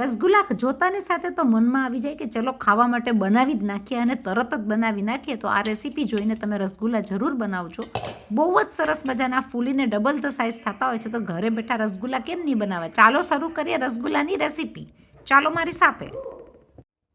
રસગુલ્લા જોતાની સાથે તો મનમાં આવી જાય કે ચલો ખાવા માટે બનાવી જ નાખીએ અને તરત જ બનાવી નાખીએ. તો આ રેસીપી જોઈને તમે રસગુલ્લા જરૂર બનાવજો. બહુ જ સરસ મજાના ફૂલીને ડબલ ધ સાઇઝ થતા હોય છે. તો ઘરે બેઠા રસગુલ્લા કેમ નહીં બનાવે? ચાલો શરૂ કરીએ રસગુલ્લાની રેસીપી. ચાલો મારી સાથે.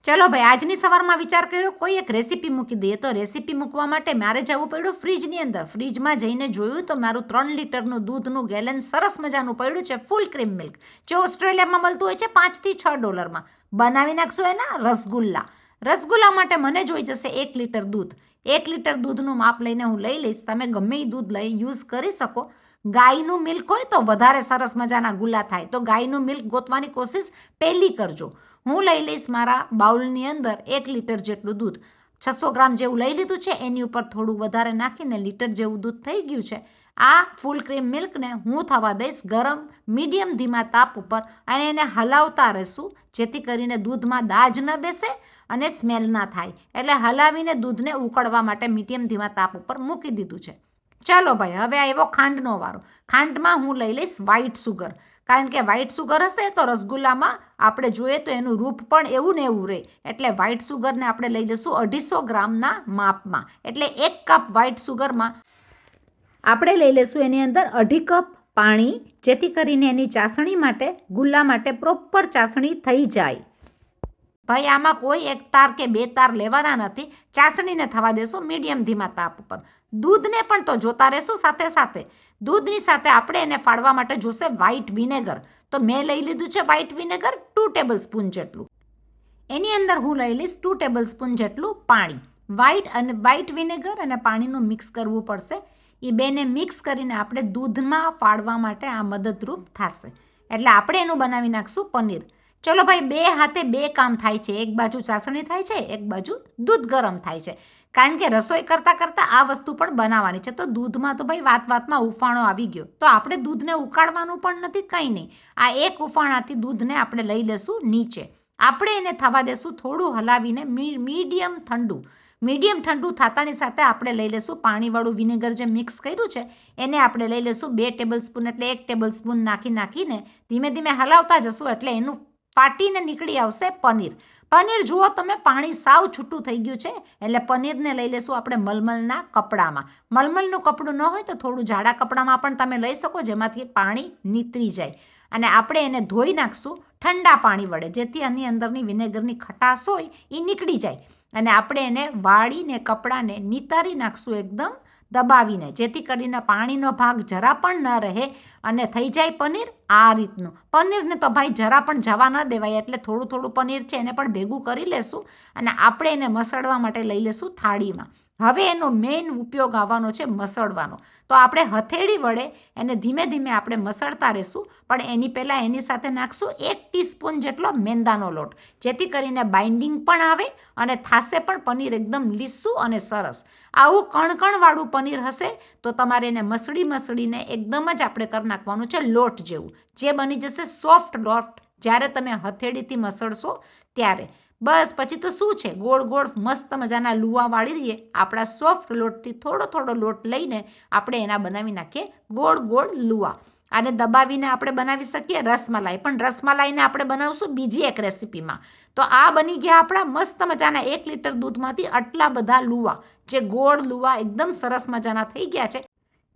ચલો ભાઈ, આજની સવારમાં વિચાર કર્યો કોઈ એક રેસીપી મૂકી દઈએ. તો રેસીપી મૂકવા માટે મારે જવું પડ્યું ફ્રીજની અંદર. ફ્રીજમાં જઈને જોયું તો મારું 3 લીટરનું દૂધનું ગેલન સરસ મજાનું પડ્યું છે, ફૂલ ક્રીમ મિલ્ક, જે ઓસ્ટ્રેલિયામાં મળતું હોય છે $5 થી $6. બનાવી નાખશું એના રસગુલ્લા. રસગુલ્લા માટે મને જોઈ જશે 1 લીટર દૂધ. 1 લીટર દૂધનું માપ લઈને હું લઈ લઈશ. તમે ગમે એ દૂધ લઈ યુઝ કરી શકો. ગાયનું મિલ્ક હોય તો વધારે સરસ મજાના ગુલ્લા થાય. તો ગાયનું મિલ્ક ગોતવાની કોશિશ પહેલી કરજો. હું લઈ લઈશ મારા બાઉલની અંદર 1 લીટર જેટલું દૂધ. 600 ગ્રામ જેવું લઈ લીધું છે. એની ઉપર થોડું વધારે નાખીને લીટર જેવું દૂધ થઈ ગયું છે. આ ફૂલ ક્રીમ મિલ્કને હું થવા દઈશ ગરમ મીડિયમ ધીમા તાપ ઉપર અને એને હલાવતા રહીશું, જેથી કરીને દૂધમાં દાજ ન બેસે અને સ્મેલ ના થાય. એટલે હલાવીને દૂધને ઉકળવા માટે મીડિયમ ધીમા તાપ ઉપર મૂકી દીધું છે. ચાલો ભાઈ, હવે આવ્યો ખાંડનો વારો. ખાંડમાં હું લઈ લઈશ વ્હાઈટ સુગર. કારણ કે વ્હાઈટ સુગર હશે તો રસગુલ્લામાં આપણે જોઈએ તો એનું રૂપ પણ એવું ને એવું રહે. એટલે વ્હાઈટ સુગરને આપણે લઈ લઈશું 250 ગ્રામના માપમાં. એટલે 1 કપ વ્હાઈટ સુગરમાં આપણે લઈ લઈશું એની અંદર 2.5 કપ પાણી, જેથી કરીને એની ચાસણી માટે, ગુલ્લા માટે પ્રોપર ચાસણી થઈ જાય. ભાઈ, આમાં કોઈ 1 તાર કે 2 તાર લેવાના નથી. ચાસણીને થવા દેશો મીડિયમ ધીમા તાપ ઉપર. દૂધને પણ તો જોતા રહેશું સાથે સાથે. દૂધની સાથે આપણે એને ફાડવા માટે જોશે વ્હાઈટ વિનેગર. તો મેં લઈ લીધું છે વ્હાઈટ વિનેગર 2 ટેબલ સ્પૂન જેટલું. એની અંદર હું લઈ લઈશ 2 ટેબલ સ્પૂન જેટલું પાણી. વ્હાઈટ વિનેગર અને પાણીનું મિક્સ કરવું પડશે. એ બેને મિક્સ કરીને આપણે દૂધમાં ફાડવા માટે આ મદદરૂપ થશે. એટલે આપણે એનું બનાવી નાખશું પનીર. ચલો ભાઈ, 2 હાથે 2 કામ થાય છે. એક બાજુ ચાસણી થાય છે, એક બાજુ દૂધ ગરમ થાય છે. કારણ કે રસોઈ કરતાં કરતાં આ વસ્તુ પણ બનાવવાની છે. તો દૂધમાં તો ભાઈ વાતમાં ઉફાણો આવી ગયો. તો આપણે દૂધને ઉકાળવાનું પણ નથી, કંઈ નહીં. આ એક ઉફાણાથી દૂધને આપણે લઈ લેશું નીચે. આપણે એને થવા દેશું થોડું હલાવીને મીડિયમ ઠંડુ થતાની સાથે આપણે લઈ લેશું પાણીવાળું વિનેગર જે મિક્સ કર્યું છે એને આપણે લઈ લેશું 2 ટેબલ સ્પૂન. એટલે 1 ટેબલ સ્પૂન નાખીને ધીમે ધીમે હલાવતા જશું. એટલે એનું ફાટીને નીકળી આવશે પનીર. પનીર જુઓ તમે, પાણી સાવ છૂટું થઈ ગયું છે. એટલે પનીરને લઈ લેશું આપણે મલમલના કપડામાં. મલમલનું કપડું ન હોય તો થોડું જાડા કપડામાં પણ તમે લઈ શકો, જેમાંથી પાણી નીતરી જાય. અને આપણે એને ધોઈ નાખશું ઠંડા પાણી વડે, જેથી આની અંદરની વિનેગરની ખટાશ હોય એ નીકળી જાય. અને આપણે એને વાળીને કપડાને નિતારી નાખશું એકદમ દબાવીને, જેથી કરીને પાણીનો ભાગ જરા પણ ન રહે અને થઈ જાય પનીર આ રીતનું. પનીરને તો ભાઈ જરા પણ જવા ન દેવાય. એટલે થોડું થોડું પનીર છે એને પણ ભેગું કરી લેશું અને આપણે એને મસળવા માટે લઈ લેશું થાળીમાં. હવે એનો મેઇન ઉપયોગ આવવાનો છે મસળવાનો. તો આપણે હથેળી વડે એને ધીમે ધીમે આપણે મસળતા રહેશું. પણ એની પહેલાં એની સાથે નાખશું 1 ટીસ્પૂન જેટલો મેંદાનો લોટ, જેથી કરીને બાઇન્ડિંગ પણ આવે અને થાશે પણ પનીર એકદમ લીસું અને સરસ. આવું કણકણવાળું પનીર હશે તો તમારે એને મસળીને એકદમ જ આપણે કરી નાખવાનું છે લોટ જેવું, જે બની જશે સોફ્ટ લોટ જ્યારે તમે હથેળીથી મસળશો ત્યારે. બસ પછી તો શું છે, ગોળ ગોળ મસ્ત મજાના લુવા વાળી દઈએ. આપણા સોફ્ટ લોટથી થોડો લોટ લઈને આપણે એના બનાવી નાખીએ ગોળ ગોળ લુવા. આને દબાવીને આપણે બનાવી શકીએ રસમલાઈ. પણ રસમલાઈને આપણે બનાવશું બીજી એક રેસીપીમાં. તો આ બની ગયા આપણા મસ્ત મજાના 1 લીટર દૂધમાંથી આટલા બધા લુવા, જે ગોળ લુવા એકદમ સરસ મજાના થઈ ગયા છે.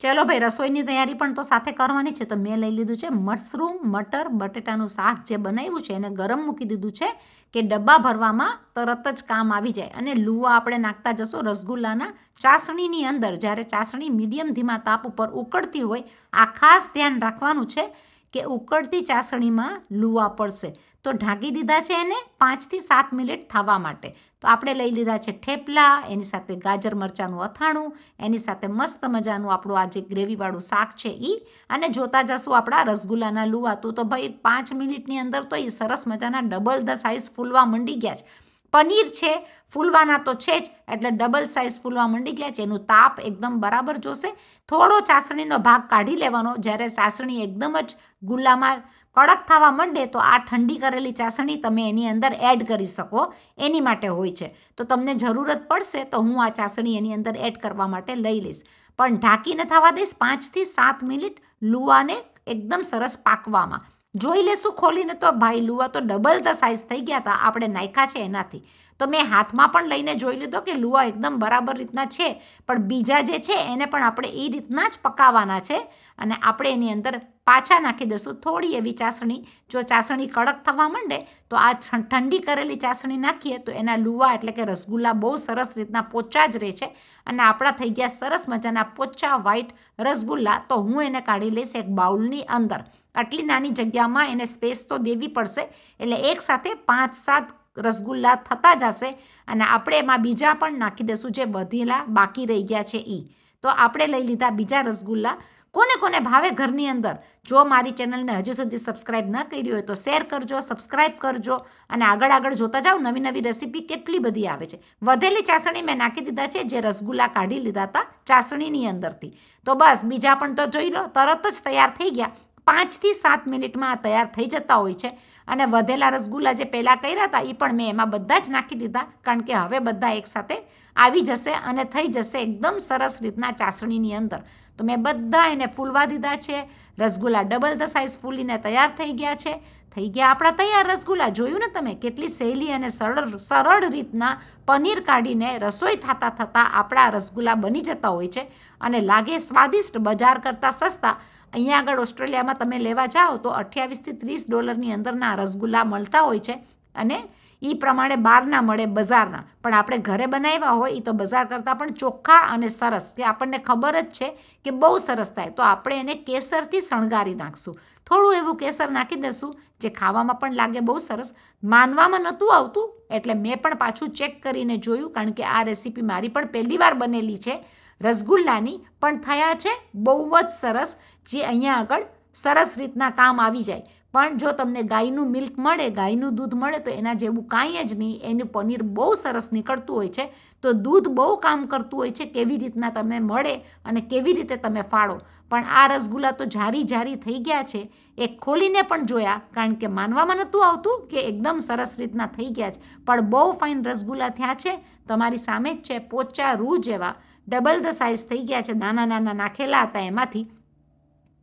ચલો ભાઈ, રસોઈની તૈયારી પણ તો સાથે કરવાની છે. તો મેં લઈ લીધું છે મશરૂમ મટર બટેટાનું શાક જે બનાવ્યું છે એને ગરમ મૂકી દીધું છે કે ડબ્બા ભરવામાં તરત જ કામ આવી જાય. અને લુવા આપણે નાખતા જશો રસગુલ્લાના ચાસણીની અંદર. જ્યારે ચાસણી મીડિયમ ધીમા તાપ ઉપર ઉકળતી હોય, આ ખાસ ધ્યાન રાખવાનું છે કે ઉકળતી ચાસણીમાં લુવા પડશે. તો ઢાંકી દીધા છે એને 5 થી 7 મિનિટ થવા માટે. તો આપણે લઈ લીધા છે થેપલા, એની સાથે ગાજર મરચાંનું અથાણું, એની સાથે મસ્ત મજાનું આપણું આ જે ગ્રેવીવાળું શાક છે એ, અને જોતા જશું આપણા રસગુલ્લાના લુવા. તો ભાઈ 5 મિનિટની અંદર તો એ સરસ મજાના ડબલ ધ સાઇઝ ફૂલવા મંડી ગયા છે. પનીર છે ફૂલવાના તો છે જ, એટલે ડબલ સાઇઝ ફૂલવા મંડી ગયા છે. એનું તાપ એકદમ બરાબર જોશે. થોડો ચાસણીનો ભાગ કાઢી લેવાનો. જ્યારે ચાસણી એકદમ જ ગુલ્લામાં કડક થવા માંડે તો આ ઠંડી કરેલી ચાસણી તમે એની અંદર એડ કરી શકો, એની માટે હોય છે. તો તમને જરૂરત પડશે તો હું આ ચાસણી એની અંદર એડ કરવા માટે લઈ લઈશ. પણ ઢાંકીને થવા દઈશ 5 થી 7 મિનિટ લુવાને એકદમ સરસ પાકવામાં. જોઈ લેશું ખોલીને તો ભાઈ લુવા તો ડબલ ધ સાઇઝ થઈ ગયા હતા આપણે નાખ્યા છે એનાથી. તો મેં હાથમાં પણ લઈને જોઈ લીધો કે લુવા એકદમ બરાબર રીતના છે, પણ બીજા જે છે એને પણ આપણે એ રીતના જ પકાવવાના છે. અને આપણે એની અંદર પાછા નાખી દઈશું થોડી એવી ચાસણી. જો ચાસણી કડક થવા માંડે તો આ ઠંડી કરેલી ચાસણી નાખીએ તો એના લુવા એટલે કે રસગુલ્લા બહુ સરસ રીતના પોચા જ રહે છે. અને આપણા થઈ ગયા સરસ મજાના પોચા વ્હાઈટ રસગુલ્લા. તો હું એને કાઢી લઈશ એક બાઉલની અંદર. આટલી નાની જગ્યામાં એને સ્પેસ તો દેવી પડશે, એટલે એકસાથે 5-7 રસગુલ્લા થતા જશે. અને આપણે એમાં બીજા પણ નાખી દઈશું જે વધેલા બાકી રહી ગયા છે એ. તો આપણે લઈ લીધા બીજા રસગુલ્લા. કોને કોને ભાવે ઘરની અંદર? જો મારી ચેનલને હજુ સુધી સબસ્ક્રાઈબ ન કરી હોય તો શેર કરજો, સબસ્ક્રાઈબ કરજો અને આગળ જોતા જાઓ. નવી નવી રેસીપી કેટલી બધી આવે છે. વધેલી ચાસણી મેં નાખી દીધા છે જે રસગુલ્લા કાઢી લીધા હતા ચાસણીની અંદરથી. તો બસ બીજા પણ તો જોઈ લો, તરત જ તૈયાર થઈ ગયા. 5થી 7 મિનિટમાં આ તૈયાર થઈ જતા હોય છે. અને વધેલા રસગુલ્લા જે પહેલાં કર્યા હતા એ પણ મેં એમાં બધા જ નાખી દીધા, કારણ કે હવે બધા એકસાથે આવી જશે અને થઈ જશે એકદમ સરસ રીતના ચાસણીની અંદર. તો મેં બધા એને ફૂલવા દીધા છે. રસગુલ્લા ડબલ ધ સાઇઝ ફૂલીને તૈયાર થઈ ગયા છે. થઈ ગયા આપણા તૈયાર રસગુલ્લા. જોયું ને તમે કેટલી સહેલી અને સરળ રીતના પનીર કાઢીને રસોઈ થતાં આપણા રસગુલ્લા બની જતા હોય છે અને લાગે સ્વાદિષ્ટ, બજાર કરતાં સસ્તા. અહીંયા આગળ ઓસ્ટ્રેલિયામાં તમે લેવા જાઓ તો $28-30 અંદરના રસગુલ્લા મળતા હોય છે. અને એ પ્રમાણે બહારના મળે બજારના, પણ આપણે ઘરે બનાવ્યા હોય એ તો બજાર કરતાં પણ ચોખ્ખા અને સરસ, કે આપણને ખબર જ છે કે બહુ સરસ થાય. તો આપણે એને કેસરથી શણગારી નાખશું. થોડું એવું કેસર નાખી દઈશું જે ખાવામાં પણ લાગે બહુ સરસ. માનવામાં નહોતું આવતું એટલે મેં પણ પાછું ચેક કરીને જોયું, કારણ કે આ રેસીપી મારી પણ પહેલી વાર બનેલી છે રસગુલ્લાની, પણ થયા છે બહુ જ સરસ, જે અહીંયા આગળ સરસ રીતના કામ આવી જાય. પણ જો તમને ગાયનું મિલ્ક મળે, ગાયનું દૂધ મળે તો એના જેવું કાંઈ જ નહીં. એનું પનીર બહુ સરસ નીકળતું હોય છે. તો દૂધ બહુ કામ કરતું હોય છે કેવી રીતના તમે મળે અને કેવી રીતે તમે ફાળો. પણ આ રસગુલ્લા તો જારી થઈ ગયા છે. એક ખોલીને પણ જોયા, કારણ કે માનવામાં નહોતું આવતું કે એકદમ સરસ રીતના થઈ ગયા છે. પણ બહુ ફાઇન રસગુલ્લા થયા છે. તમારી સામે જ છે, પોચા રૂ જેવા ડબલ ધ સાઇઝ થઈ ગયા છે. નાના નાના નાખેલા હતા એમાંથી.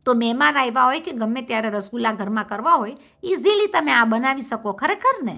તો મહેમાન આવ્યા હોય કે ગમે ત્યારે રસગુલ્લા ઘરમાં કરવા હોય, ઇઝીલી તમે આ બનાવી શકો ખરેખર ને.